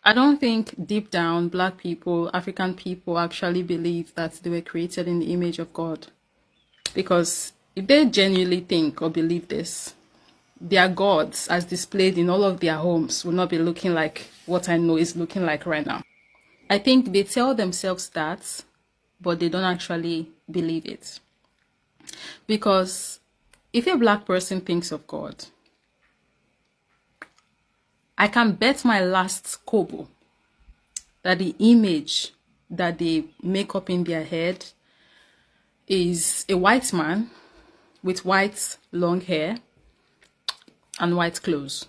I don't think deep down Black people, African people actually believe that they were created in the image of God. Because if they genuinely think or believe this, their gods, as displayed in all of their homes, will not be looking like what I know is looking like right now. I think they tell themselves that, but they don't actually believe it. Because if a Black person thinks of God, I can bet my last kobo that the image that they make up in their head is a white man with white long hair and white clothes.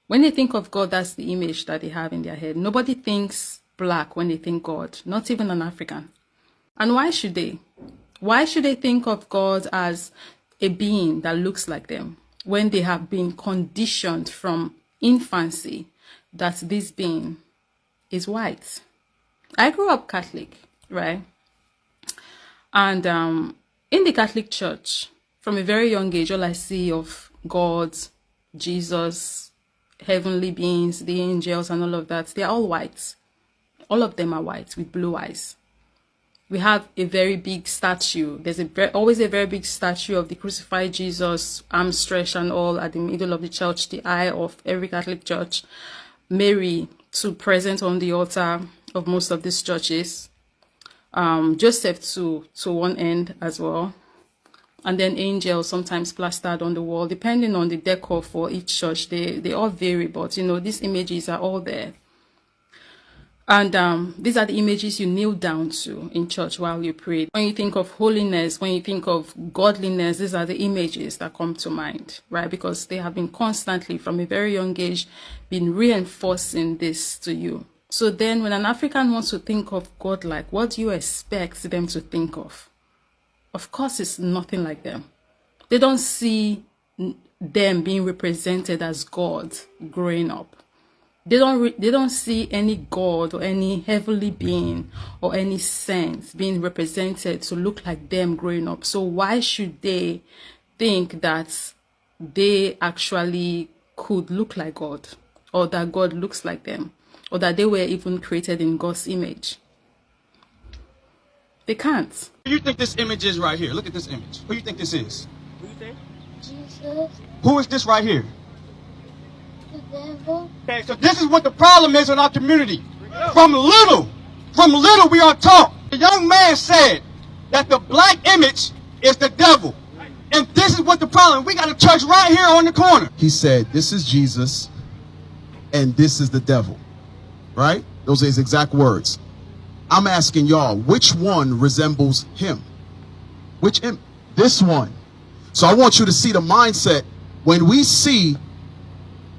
When they think of God, that's the image that they have in their head. Nobody thinks Black when they think God, not even an African. And why should they? Why should they think of God as a being that looks like them when they have been conditioned from infancy that this being is white? I grew up Catholic, right? And in the Catholic Church, from a very young age, all I see of God, Jesus, heavenly beings, the angels, and all of that, they're all white. All of them are white with blue eyes. We have a very big statue. There's always a very big statue of the crucified Jesus, arms stretched and all, at the middle of the church, the eye of every Catholic church. Mary, too, present on the altar of most of these churches. Joseph to one end as well. And then angels sometimes plastered on the wall, depending on the decor for each church. They all vary, but these images are all there. And these are the images you kneel down to in church while you pray. When you think of holiness, when you think of godliness, these are the images that come to mind, right? Because they have been constantly, from a very young age, been reinforcing this to you. So then when an African wants to think of God, like, what do you expect them to think of? Of course, it's nothing like them. They don't see them being represented as God growing up. They don't see any God or any heavenly being or any saint being represented to look like them growing up. So why should they think that they actually could look like God, or that God looks like them, or that they were even created in God's image? They can't. Who do you think this image is right here? Look at this image. Who do you think this is? Who you think? Jesus, Who is this right here? the devil. Okay, so this is what the problem is in our community. From little we are taught. The young man said that the Black image is the devil. And this is what the problem. We got a church right here on the corner. He said, this is Jesus and this is the devil, right? Those are his exact words. I'm asking y'all, which one resembles him? Which him? This one. So I want you to see the mindset. When we see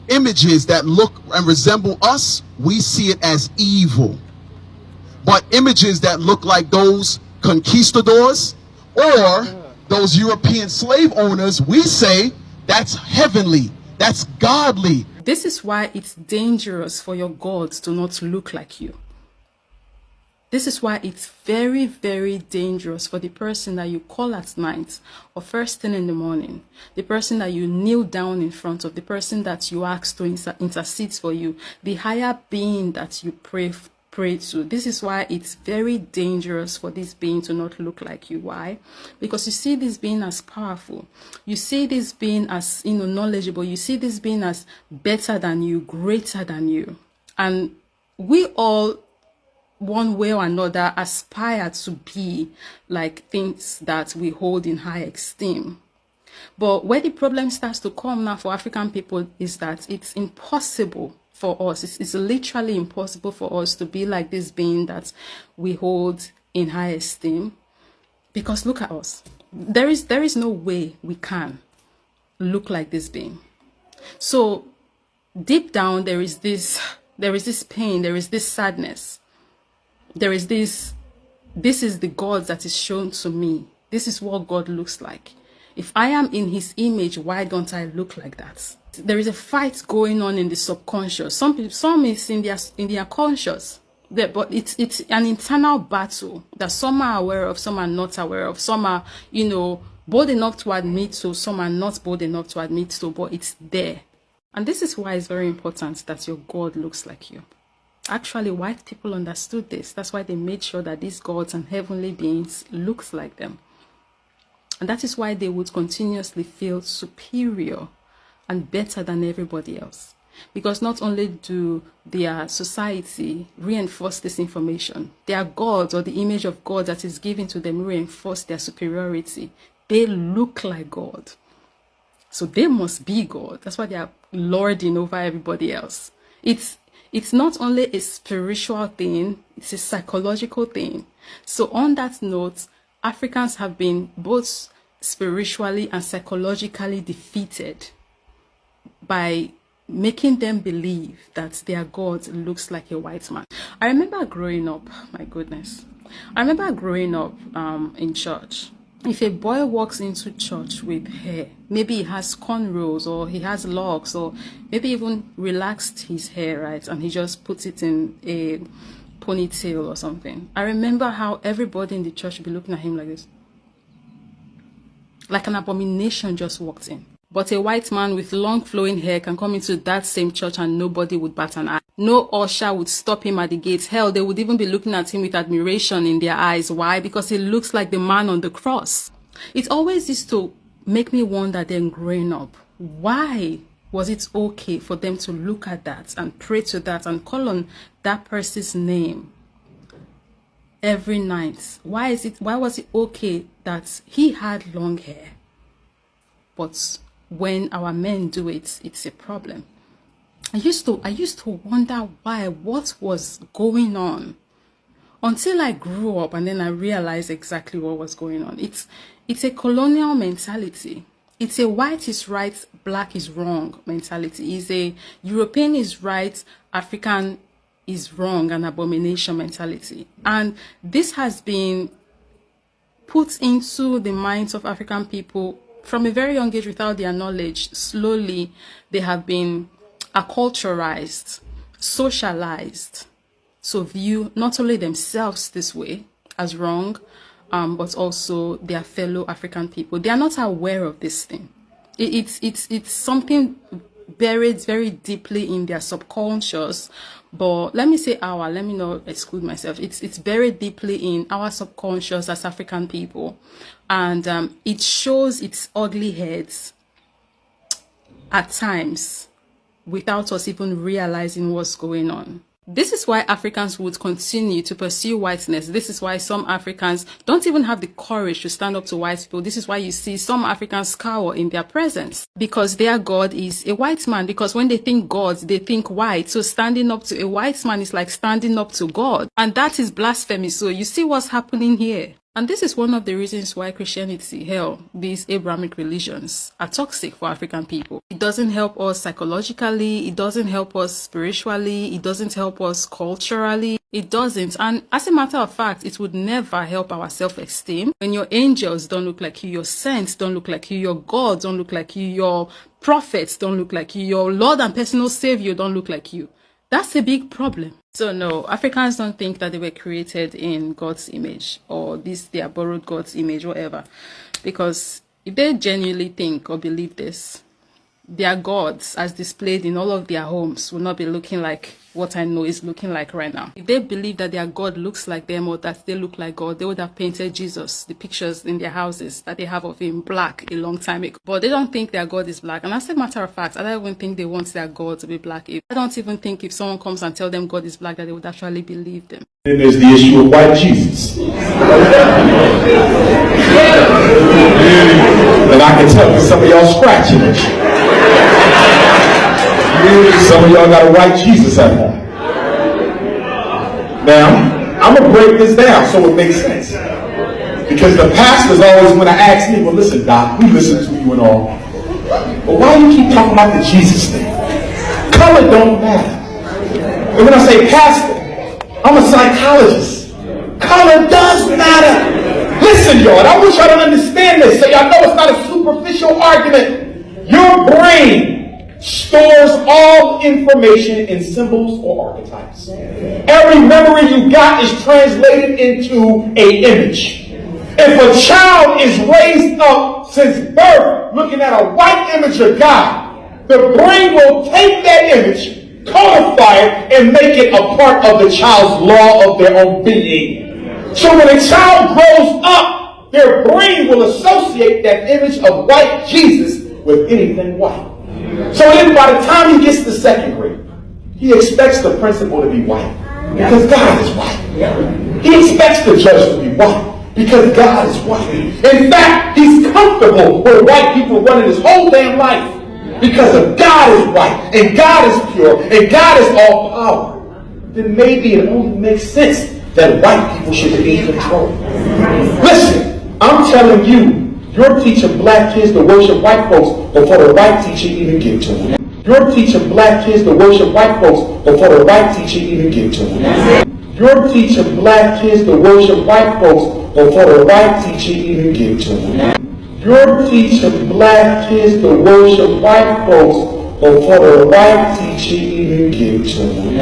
images that look and resemble us, we see it as evil. But images that look like those conquistadors or those European slave owners, we say that's heavenly, that's godly. This is why it's dangerous for your God to not look like you. This is why it's very, very dangerous for the person that you call at night or first thing in the morning, the person that you kneel down in front of, the person that you ask to intercede for you, the higher being that you pray to. This is why it's very dangerous for this being to not look like you. Why? Because you see this being as powerful. You see this being as knowledgeable. You see this being as better than you, greater than you. And we all, one way or another, aspire to be like things that we hold in high esteem. But where the problem starts to come now for African people is that it's impossible for us. It's literally impossible for us to be like this being that we hold in high esteem. Because look at us. There is no way we can look like this being. So deep down there is this pain, there is this sadness. There is this is the God that is shown to me. This is what God looks like. If I am in his image, why don't I look like that? There is a fight going on in the subconscious. Some is in their conscious. But it's an internal battle that some are aware of, some are not aware of. Some are, bold enough to admit to, some are not bold enough to admit to, but it's there. And this is why it's very important that your God looks like you. Actually, white people understood this. That's why they made sure that these gods and heavenly beings looked like them. And that is why they would continuously feel superior and better than everybody else. Because not only do their society reinforce this information, their gods or the image of God that is given to them reinforce their superiority. They look like God. So they must be God. That's why they are lording over everybody else. It's not only a spiritual thing, it's a psychological thing. So on that note, Africans have been both spiritually and psychologically defeated by making them believe that their God looks like a white man. I remember growing up, my goodness. I remember growing up in church. If a boy walks into church with hair, maybe he has cornrows or he has locks or maybe even relaxed his hair, right? And he just puts it in a ponytail or something. I remember how everybody in the church would be looking at him like this. Like an abomination just walked in. But a white man with long flowing hair can come into that same church and nobody would bat an eye. No usher would stop him at the gates. Hell, they would even be looking at him with admiration in their eyes. Why? Because he looks like the man on the cross. It always used to make me wonder then growing up, why was it okay for them to look at that and pray to that and call on that person's name every night? Why was it okay that he had long hair? But when our men do it, it's a problem. I used to wonder why, what was going on, until I grew up and then I realized exactly what was going on. It's a colonial mentality. It's a white is right, black is wrong mentality. It's a European is right, African is wrong, an abomination mentality. And this has been put into the minds of African people from a very young age without their knowledge. Slowly, they have been acculturized, socialized to view not only themselves this way as wrong, but also their fellow African people. They are not aware of this thing. It's something buried very deeply in their subconscious. But let me say let me not exclude myself. It's buried deeply in our subconscious as African people. And it shows its ugly heads at times without us even realizing what's going on. This is why Africans would continue to pursue whiteness. This is why some Africans don't even have the courage to stand up to white people. This is why you see some Africans cower in their presence, because their God is a white man. Because when they think God, they think white. So standing up to a white man is like standing up to God. And that is blasphemy. So you see what's happening here. And this is one of the reasons why Christianity, hell, these Abrahamic religions are toxic for African people. It doesn't help us psychologically. It doesn't help us spiritually. It doesn't help us culturally. It doesn't. And as a matter of fact, it would never help our self-esteem. When your angels don't look like you, your saints don't look like you, your gods don't look like you, your prophets don't look like you, your Lord and personal Savior don't look like you. That's a big problem. So no, Africans don't think that they were created in God's image, or they are borrowed God's image, whatever. Because if they genuinely think or believe this, their gods, as displayed in all of their homes, will not be looking like what I know is looking like right now. If they believe that their God looks like them, or that they look like God, they would have painted Jesus, the pictures in their houses that they have of him, black a long time ago. But they don't think their God is black. And as a matter of fact, I don't even think they want their God to be black. I don't even think if someone comes and tells them God is black, that they would actually believe them. Then there's the issue of white Jesus. And I can tell you some of y'all scratching it. Some of y'all got a white Jesus at home. Now, I'm going to break this down so it makes sense. Because the pastors always want to ask me, well, listen, Doc, we listen to you and all. But why do you keep talking about the Jesus thing? Color don't matter. And when I say pastor, I'm a psychologist. Color does matter. Listen, y'all, I wish y'all don't understand this, so y'all know it's not a superficial argument. Your brain stores all information in symbols or archetypes. Every memory you got is translated into an image. If a child is raised up since birth looking at a white image of God, the brain will take that image, codify it, and make it a part of the child's law of their own being. So when a child grows up, their brain will associate that image of white Jesus with anything white. So then by the time he gets to second grade, he expects the principal to be white because God is white. He expects the judge to be white because God is white. In fact, he's comfortable with white people running his whole damn life because of God is white and God is pure and God is all power. Then maybe it only makes sense that white people should be in control. Listen, I'm telling you, you're teaching black kids to worship white folks before the white teacher even get to them. You're teaching black kids to worship white folks before the white teacher even get to them. You're teaching black kids to worship white folks before the white teacher even get to them. You're teaching black kids to worship white folks before the white teacher even get to them.